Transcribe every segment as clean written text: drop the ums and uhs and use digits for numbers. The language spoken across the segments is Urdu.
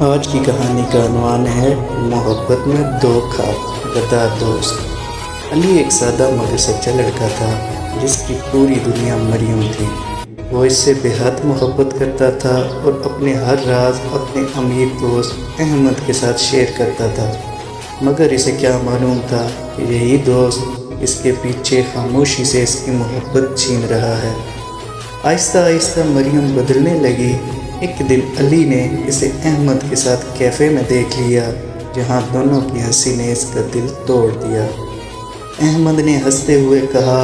آج کی کہانی کا عنوان ہے محبت میں دھوکا غدار دوست۔ علی ایک سادہ مگر سچا لڑکا تھا جس کی پوری دنیا مریم تھی۔ وہ اس سے بے حد محبت کرتا تھا اور اپنے ہر راز اپنے امیر دوست احمد کے ساتھ شیئر کرتا تھا، مگر اسے کیا معلوم تھا کہ یہی دوست اس کے پیچھے خاموشی سے اس کی محبت چھین رہا ہے۔ آہستہ آہستہ مریم بدلنے لگی۔ ایک دن علی نے اسے احمد کے ساتھ کیفے میں دیکھ لیا، جہاں دونوں کی ہنسی نے اس کا دل توڑ دیا۔ احمد نے ہنستے ہوئے کہا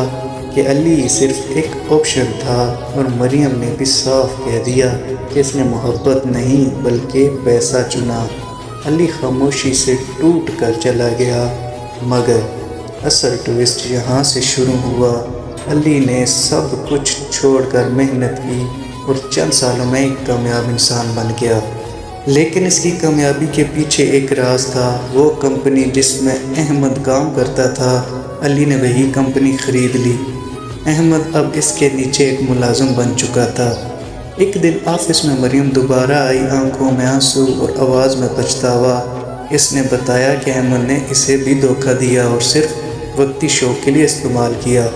کہ علی صرف ایک آپشن تھا، اور مریم نے بھی صاف کہہ دیا کہ اس نے محبت نہیں بلکہ پیسہ چنا۔ علی خاموشی سے ٹوٹ کر چلا گیا، مگر اصل ٹوسٹ یہاں سے شروع ہوا۔ علی نے سب کچھ چھوڑ کر محنت کی اور چند سالوں میں ایک کامیاب انسان بن گیا، لیکن اس کی کامیابی کے پیچھے ایک راز تھا۔ وہ کمپنی جس میں احمد کام کرتا تھا، علی نے وہی کمپنی خرید لی۔ احمد اب اس کے نیچے ایک ملازم بن چکا تھا۔ ایک دن آفس میں مریم دوبارہ آئی، آنکھوں میں آنسو اور آواز میں پچھتاوا۔ اس نے بتایا کہ احمد نے اسے بھی دھوکہ دیا اور صرف وقتی شوق کے لیے استعمال کیا،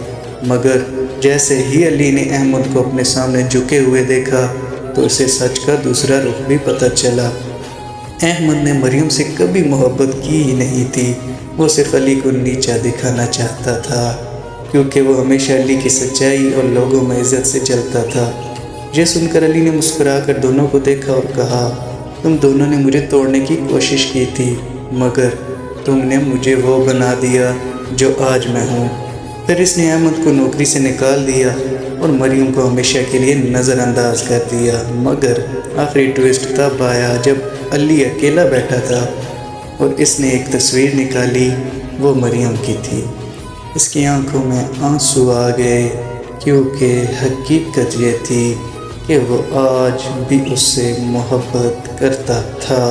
مگر جیسے ہی علی نے احمد کو اپنے سامنے جھکے ہوئے دیکھا تو اسے سچ کا دوسرا رخ بھی پتہ چلا۔ احمد نے مریم سے کبھی محبت کی ہی نہیں تھی، وہ صرف علی کو نیچا دکھانا چاہتا تھا، کیونکہ وہ ہمیشہ علی کی سچائی اور لوگوں میں عزت سے چلتا تھا۔ یہ سن کر علی نے مسکرا کر دونوں کو دیکھا اور کہا، تم دونوں نے مجھے توڑنے کی کوشش کی تھی، مگر تم نے مجھے وہ بنا دیا جو آج میں ہوں۔ پھر اس نے احمد کو نوکری سے نکال دیا اور مریم کو ہمیشہ کے لیے نظر انداز کر دیا، مگر آخری ٹوسٹ تب آیا جب علی اکیلا بیٹھا تھا اور اس نے ایک تصویر نکالی۔ وہ مریم کی تھی۔ اس کی آنکھوں میں آنسو آ گئے، کیونکہ حقیقت یہ تھی کہ وہ آج بھی اس سے محبت کرتا تھا،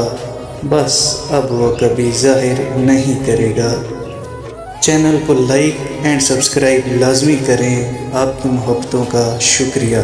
بس اب وہ کبھی ظاہر نہیں کرے گا۔ چینل کو لائک اینڈ سبسکرائب لازمی کریں۔ آپ کی محبتوں کا شکریہ۔